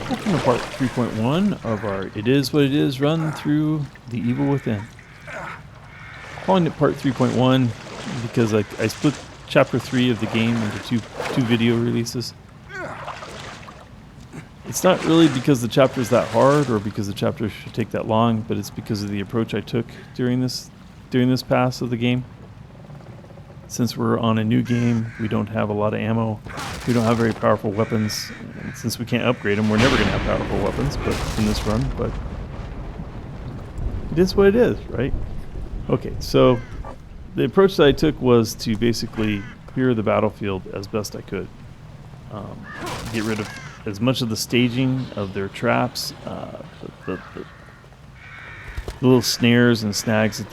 Welcome to part 3.1 of our It Is What It Is run through The Evil Within. Calling it part 3.1 because I split chapter 3 of the game into two video releases. It's not really because the chapter is that hard or because the chapter should take that long, but it's because of the approach I took during this pass of the game. Since we're on a new game, we don't have a lot of ammo. We don't have very powerful weapons. And since we can't upgrade them, we're never going to have powerful weapons but in this run. But it is what it is, right? Okay, so the approach that I took was to basically clear the battlefield as best I could. Get rid of as much of the staging of their traps, the little snares and snags that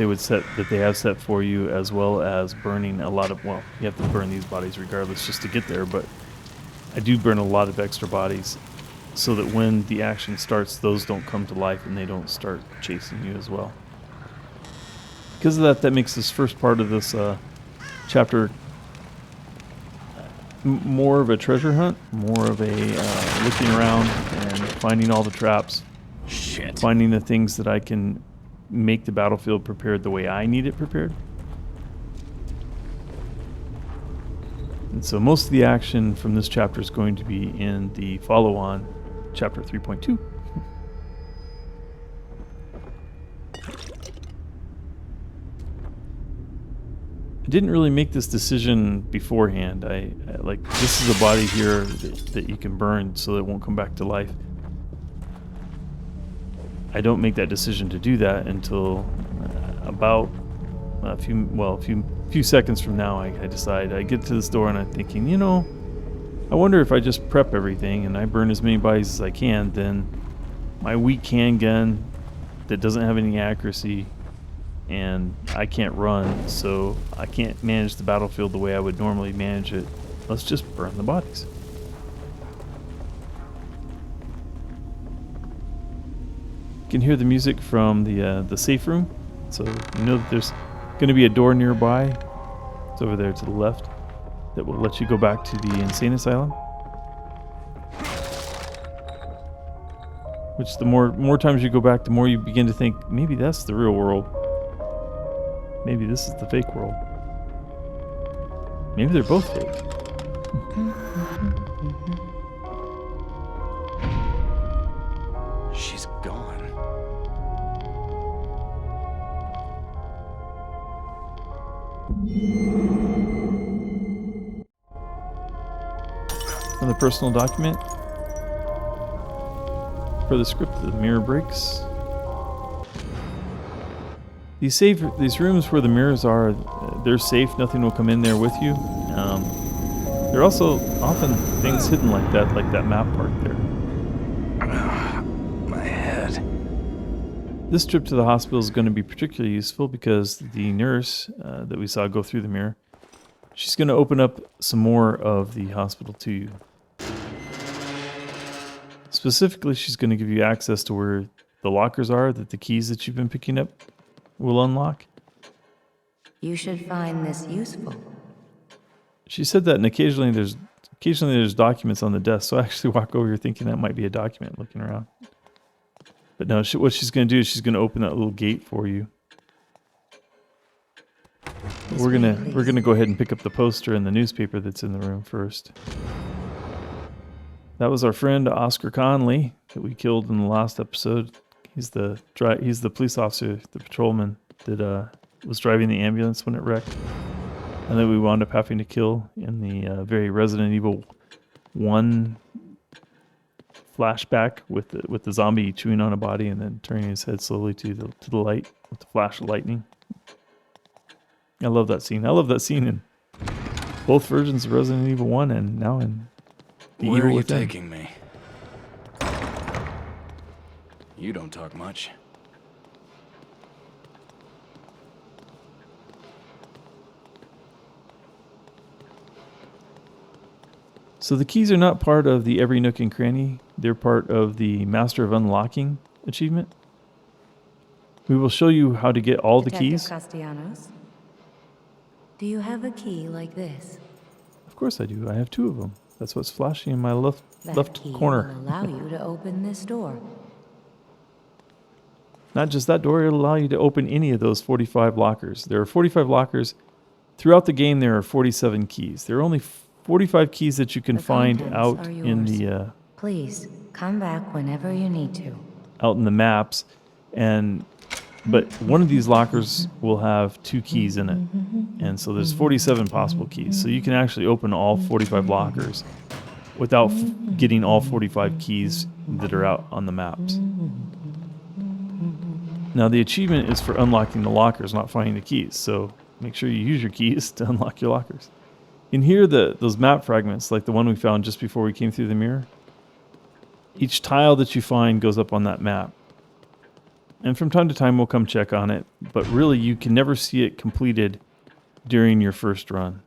they have set for you, as well as burning a lot of, well, you have to burn these bodies regardless just to get there, but I do burn a lot of extra bodies so that when the action starts, those don't come to life and they don't start chasing you as well. Because of that makes this first part of this chapter more of a treasure hunt, more of a looking around and finding all the traps. Shit. Finding the things that I can make the battlefield prepared the way I need it prepared. And so most of the action from this chapter is going to be in the follow-on, chapter 3.2. I didn't really make this decision beforehand. I like, this is a body here that you can burn so that it won't come back to life. I don't make that decision to do that until about a few seconds from now. I decide, I get to this door and I'm thinking, you know, I wonder if I just prep everything and I burn as many bodies as I can, then my weak handgun that doesn't have any accuracy and I can't run, so I can't manage the battlefield the way I would normally manage it. Let's just burn the bodies. You can hear the music from the safe room, so you know that there's going to be a door nearby. It's over there to the left that will let you go back to the insane asylum. Which the more times you go back, the more you begin to think maybe that's the real world. Maybe this is the fake world. Maybe they're both fake. She's gone. Another personal document. For the script, the mirror breaks. These rooms where the mirrors are, they're safe. Nothing will come in there with you. There are also often things hidden like that map part there. My head. This trip to the hospital is going to be particularly useful because the nurse that we saw go through the mirror, she's going to open up some more of the hospital to you. Specifically, she's going to give you access to where the lockers are, that the keys that you've been picking up will unlock. You should find this useful. She said that, and occasionally there's documents on the desk, so I actually walk over here thinking that might be a document looking around. But no, what she's going to do is she's going to open that little gate for you. We're gonna go ahead and pick up the poster and the newspaper that's in the room first. That was our friend Oscar Connelly that we killed in the last episode. He's the police officer, the patrolman that was driving the ambulance when it wrecked, and then we wound up having to kill in the very Resident Evil 1 flashback with the zombie chewing on a body and then turning his head slowly to the light with the flash of lightning. I love that scene. I love that scene in both versions of Resident Evil 1 and now in The Where Evil are you Within. taking me? You don't talk much. So the keys are not part of the Every Nook and Cranny. They're part of the Master of Unlocking achievement. We will show you how to get all the Detective keys. Castellanos, do you have a key like this? Of course I do. I have two of them. That's what's flashing in my left That left key corner. will allow you to open this door. Not just that door, it'll allow you to open any of those 45 lockers. There are 45 lockers. Throughout the game, there are 47 keys. There are only 45 keys that you can The find contents out are in yours. the Please, come back whenever you need to. out in the maps, but one of these lockers will have 2 keys in it, and so there's 47 possible keys. So you can actually open all 45 lockers without getting all 45 keys that are out on the maps. Now the achievement is for unlocking the lockers, not finding the keys. So make sure you use your keys to unlock your lockers. In here, those map fragments, like the one we found just before we came through the mirror, each tile that you find goes up on that map. And from time to time, we'll come check on it. But really, you can never see it completed during your first run.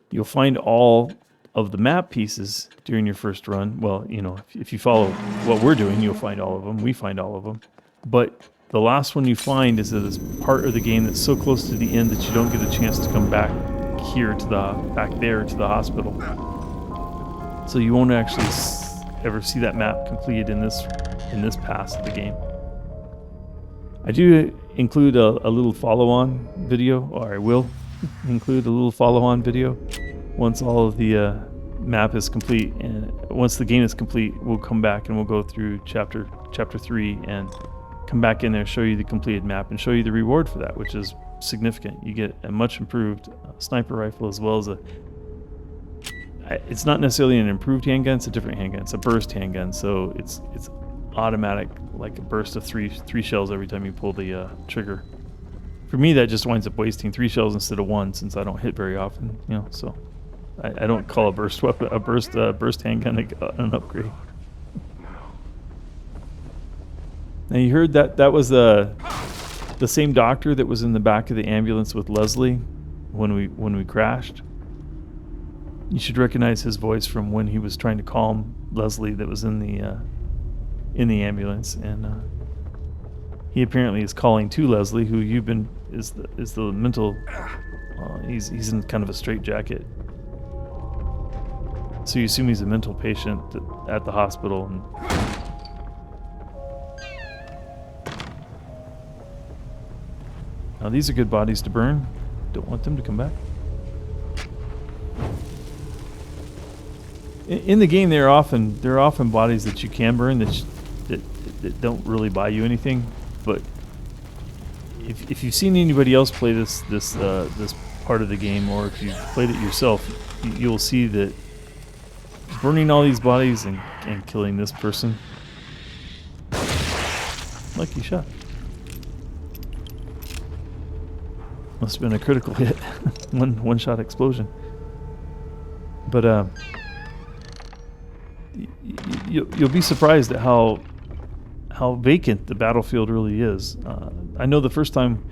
You'll find all of the map pieces during your first run. Well, you know, if you follow what we're doing, you'll find all of them. We find all of them. But the last one you find is this part of the game that's so close to the end that you don't get a chance to come back here to back there to the hospital. So you won't actually ever see that map completed in this pass of the game. I do include a little follow-on video, or I will include a little follow-on video once all of the map is complete, and once the game is complete, we'll come back and we'll go through chapter 3 and come back in there, show you the completed map, and show you the reward for that, which is significant. You get a much improved sniper rifle, as well as it's not necessarily an improved handgun, it's a different handgun. It's a burst handgun, so it's automatic, like a burst of three shells every time you pull the trigger. For me, that just winds up wasting 3 shells instead of 1, since I don't hit very often, you know. So I don't call a burst weapon, a burst handgun an upgrade. Now you heard that was the same doctor that was in the back of the ambulance with Leslie when we crashed. You should recognize his voice from when he was trying to calm Leslie that was in the ambulance, and he apparently is calling to Leslie, who is the mental. He's in kind of a straitjacket, so you assume he's a mental patient at the hospital. And now these are good bodies to burn. Don't want them to come back. In the game, there are often bodies that you can burn that don't really buy you anything. But if you've seen anybody else play this part of the game, or if you've played it yourself, you'll see that burning all these bodies and killing this person, lucky shot. Must have been a critical hit, one shot explosion. But you'll be surprised at how vacant the battlefield really is. I know the first time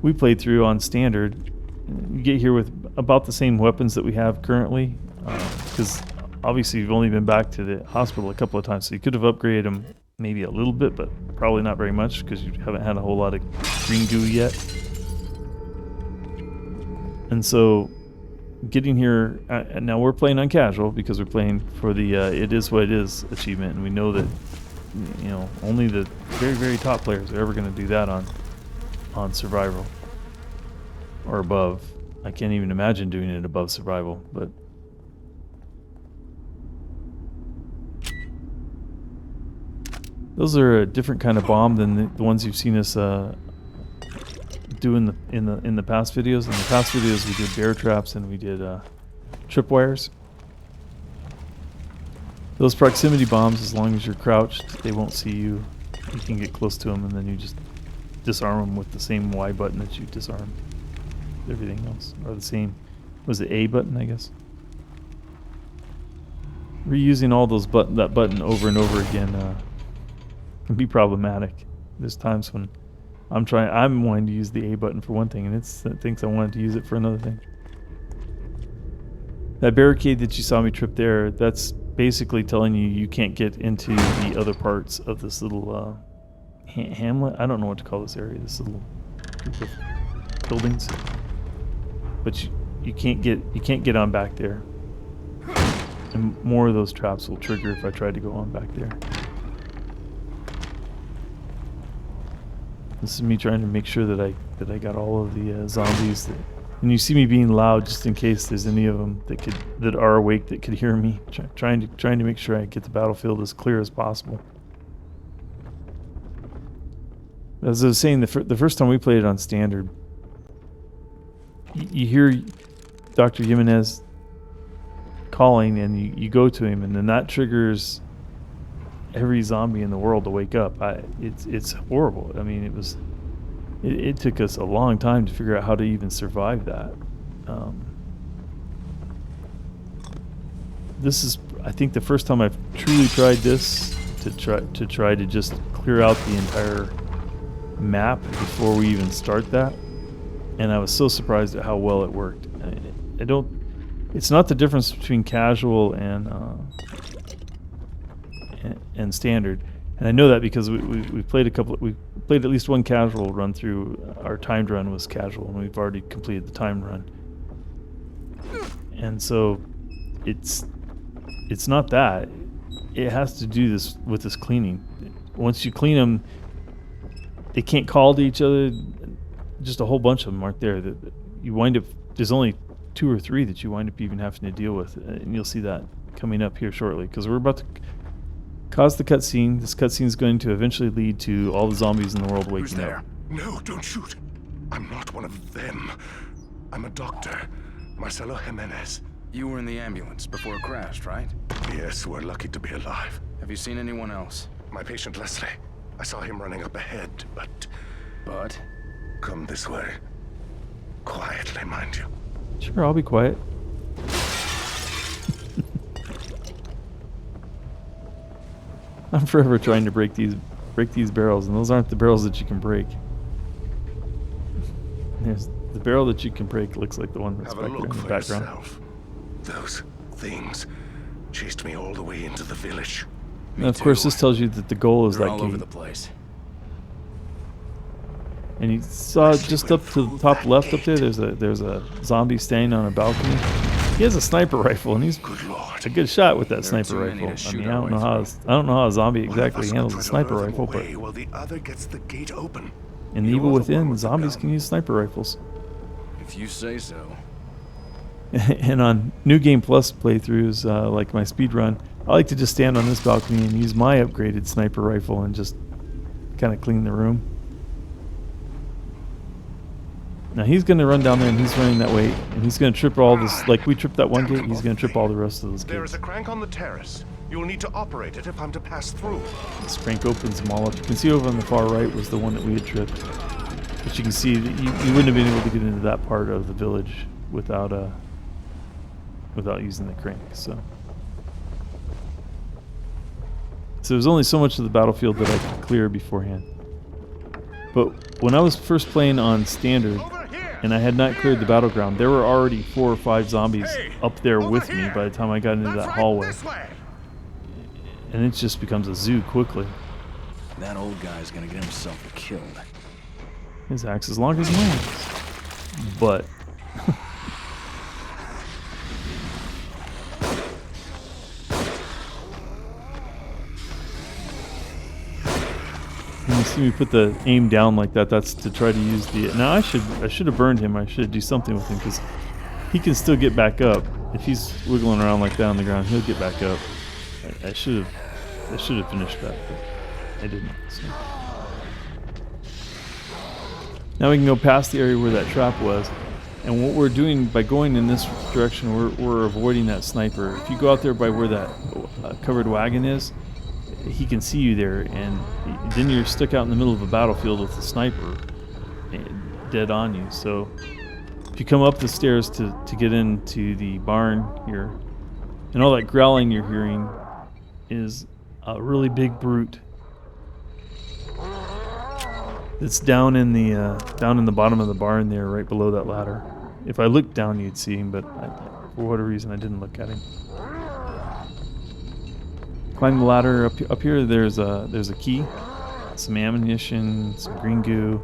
we played through on standard, you get here with about the same weapons that we have currently, because obviously you've only been back to the hospital a couple of times, so you could have upgraded them maybe a little bit, but probably not very much, because you haven't had a whole lot of green goo yet. And so getting here, now we're playing on casual because we're playing for the it is what it is achievement, and we know that, you know, only the very, very top players are ever going to do that on survival or above. I can't even imagine doing it above survival, but those are a different kind of bomb than the ones you've seen us do in the past videos. In the past videos, we did bear traps and we did tripwires. Those proximity bombs, as long as you're crouched, they won't see you. You can get close to them, and then you just disarm them with the same Y button that you disarmed everything else, or the same, was it A button, I guess? Reusing all those that button over and over again can be problematic. There's times when I'm wanting to use the A button for one thing, and it thinks I wanted to use it for another thing. That barricade that you saw me trip there, that's basically telling you can't get into the other parts of this little hamlet. I don't know what to call this area, this little group of buildings. But you can't get on back there. And more of those traps will trigger if I try to go on back there. This is me trying to make sure that I got all of the zombies. And you see me being loud just in case there's any of them that are awake that could hear me. Trying to make sure I get the battlefield as clear as possible. As I was saying, the first time we played it on standard, you hear Dr. Jimenez calling, and you go to him, and then that triggers every zombie in the world to wake up. It's horrible. I mean, it took us a long time to figure out how to even survive that. This is, I think, the first time I've truly tried this to try to just clear out the entire map before we even start that, and I was so surprised at how well it worked. It's not the difference between casual and standard, and I know that because we played we played at least one casual run through. Our timed run was casual, and we've already completed the timed run, and so it's not that. It has to do with this cleaning. Once you clean them, they can't call to each other. Just a whole bunch of them aren't there. That you wind up, there's only 2 or 3 that you wind up even having to deal with, and you'll see that coming up here shortly, because we're about to cause the cutscene. This cutscene is going to eventually lead to all the zombies in the world waking Who's there? up. No, don't shoot. I'm not one of them. I'm a doctor, Marcelo Jimenez. You were in the ambulance before it crashed, right? Yes, we're lucky to be alive. Have you seen anyone else? My patient Leslie. I saw him running up ahead, but But? come this way. Quietly, mind you. Sure, I'll be quiet. I'm forever trying to break these barrels, and those aren't the barrels that you can break. There's the barrel that you can break looks like the one that's Have back a there in look the for background. yourself. Those things chased me all the way into the village. And of course, this tells you that the goal is They're that all over gate. the place. And you saw just up to the top left up there. There's a zombie standing on a balcony. He has a sniper rifle, and he's Good Lord. a good shot with that There are sniper too many to rifle. I shoot mean, I our don't way know through. how a zombie One of exactly us handles could a try to sniper lure them rifle, but away while the other gets the gate open. in the You're Evil the one Within, with the zombies gun. can use sniper rifles. If you say so. And on New Game Plus playthroughs, like my speed run, I like to just stand on this balcony and use my upgraded sniper rifle and just kind of clean the room. Now he's going to run down there, and he's running that way, and he's going to trip all this, like we tripped that one gate, he's going to trip all the rest of those There is gates. a crank on the terrace. You will need to operate it if I'm to pass through. This crank opens them all up. You can see over on the far right was the one that we had tripped. But you can see that you wouldn't have been able to get into that part of the village without using the crank. So there's only so much of the battlefield that I could clear beforehand. But when I was first playing on standard, Over here! and I had not cleared the battleground, there were already 4 or 5 zombies Hey, up there over with me here! by the time I got into That's that right, hallway. this way. And it just becomes a zoo quickly. That old guy's gonna get himself killed. His axe is longer than mine. But when you see me put the aim down like that, that's to try to use the. Now I should have burned him. I should do something with him because he can still get back up. If he's wiggling around like that on the ground, he'll get back up. I should have finished that, but I didn't. So. Now we can go past the area where that trap was, and what we're doing by going in this direction, we're avoiding that sniper. If you go out there by where that covered wagon is, he can see you there, and then you're stuck out in the middle of a battlefield with a sniper dead on you. So if you come up the stairs to get into the barn here, and all that growling you're hearing is a really big brute that's down in the bottom of the barn there, right below that ladder. If I looked down, you'd see him, but for whatever reason, I didn't look at him. Climb the ladder up here. There's a key, some ammunition, some green goo,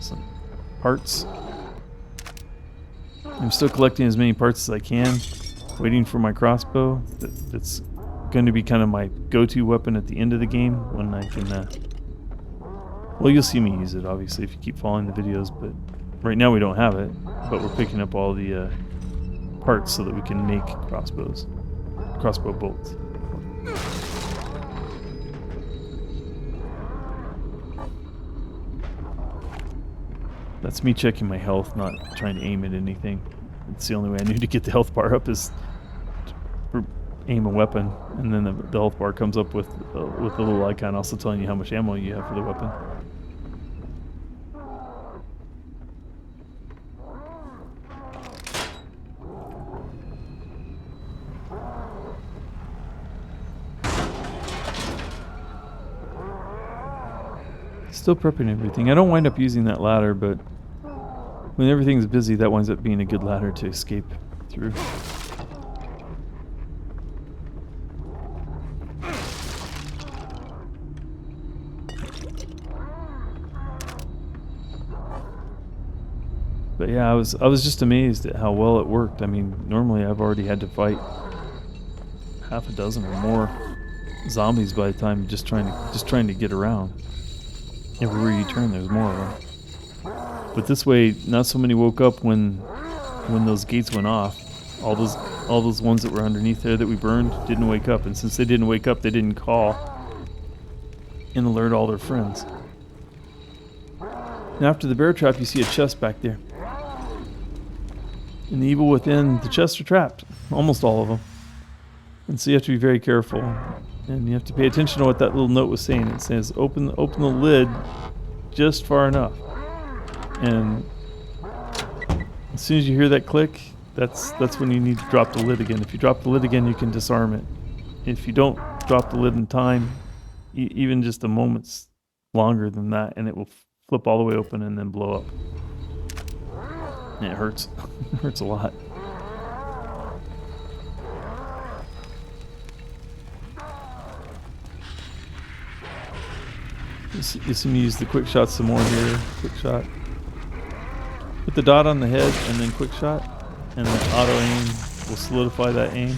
some parts. I'm still collecting as many parts as I can. waiting for my crossbow. That's going to be kind of my go-to weapon at the end of the game when I can... well, you'll see me use it, obviously, if you keep following the videos, but right now we don't have it, but we're picking up all the parts so that we can make crossbow bolts. That's me checking my health, not trying to aim at anything. It's the only way I knew to get the health bar up is to aim a weapon, and then the health bar comes up with a little icon also telling you how much ammo you have for the weapon. Still prepping everything. I don't wind up using that ladder, but when everything's busy, that winds up being a good ladder to escape through. But yeah, I was just amazed at how well it worked. I mean, normally I've already had to fight half a dozen or more zombies by the time just trying to get around. Everywhere you turn, there's more of them. But this way, not so many woke up when those gates went off. All those ones that were underneath there that we burned didn't wake up, and since they didn't wake up, they didn't call and alert all their friends. Now, after the bear trap, you see a chest back there. And the evil within the chests are trapped, almost all of them. And so you have to be very careful. And you have to pay attention to what that little note was saying. It says, open the lid just far enough. And as soon as you hear that click, that's when you need to drop the lid again. If you drop the lid again, you can disarm it. If you don't drop the lid in time, even just a moment's longer than that, and it will flip all the way open and then blow up. And it hurts. It hurts a lot. You see me use the quick shot some more here. Quick shot. Put the dot on the head and then quick shot. And then auto aim will solidify that aim.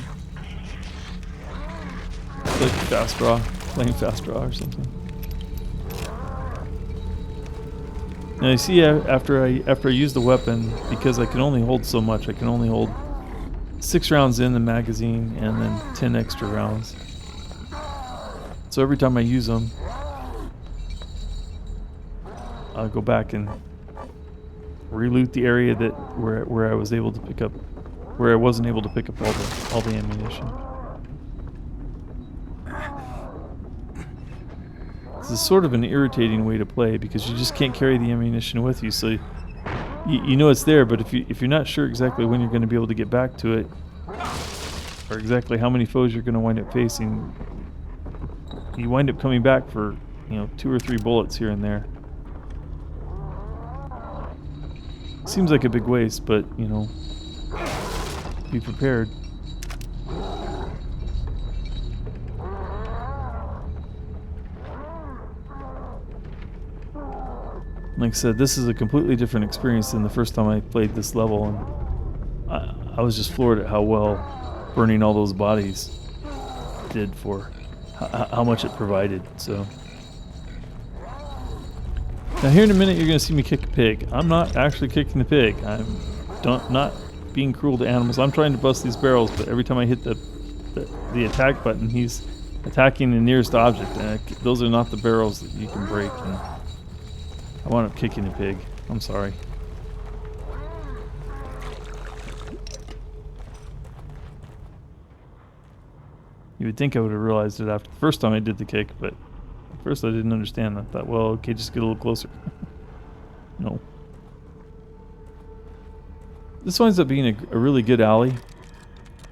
It's like fast draw. Playing fast draw or something. Now you see after I use the weapon, because I can only hold so much, I can only hold 6 rounds in the magazine and then 10 extra rounds. So every time I use them, I'll go back and reloot the area where I was able to pick up, where I wasn't able to pick up all the ammunition. This is sort of an irritating way to play because you just can't carry the ammunition with you, so you know it's there, but if you're not sure exactly when you're going to be able to get back to it, or exactly how many foes you're going to wind up facing, you wind up coming back for 2 or 3 bullets here and there. Seems like a big waste, but be prepared. Like I said, this is a completely different experience than the first time I played this level, and I was just floored at how well burning all those bodies did for how much it provided. So now here in a minute you're going to see me kick a pig. I'm not actually kicking the pig. I'm not being cruel to animals. I'm trying to bust these barrels, but every time I hit the attack button, he's attacking the nearest object, and those are not the barrels that you can break. And I wound up kicking a pig. I'm sorry. You would think I would have realized it after the first time I did the kick, but at first I didn't understand. I thought, well, okay, just get a little closer. No. This winds up being a really good alley.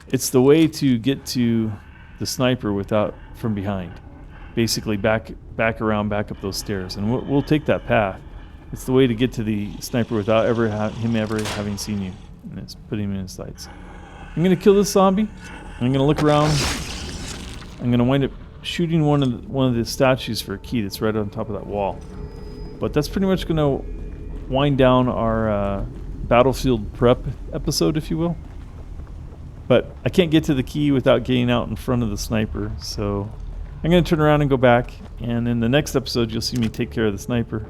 It's the way to get to the sniper from behind. Basically back around, back up those stairs, and we'll take that path. It's the way to get to the sniper without him ever having seen you, and it's putting him in his sights. I'm gonna kill this zombie. I'm gonna look around. I'm gonna wind up shooting one of the statues for a key that's right on top of that wall. But that's pretty much gonna wind down our battlefield prep episode, if you will. But I can't get to the key without getting out in front of the sniper, so I'm going to turn around and go back, and in the next episode you'll see me take care of the sniper.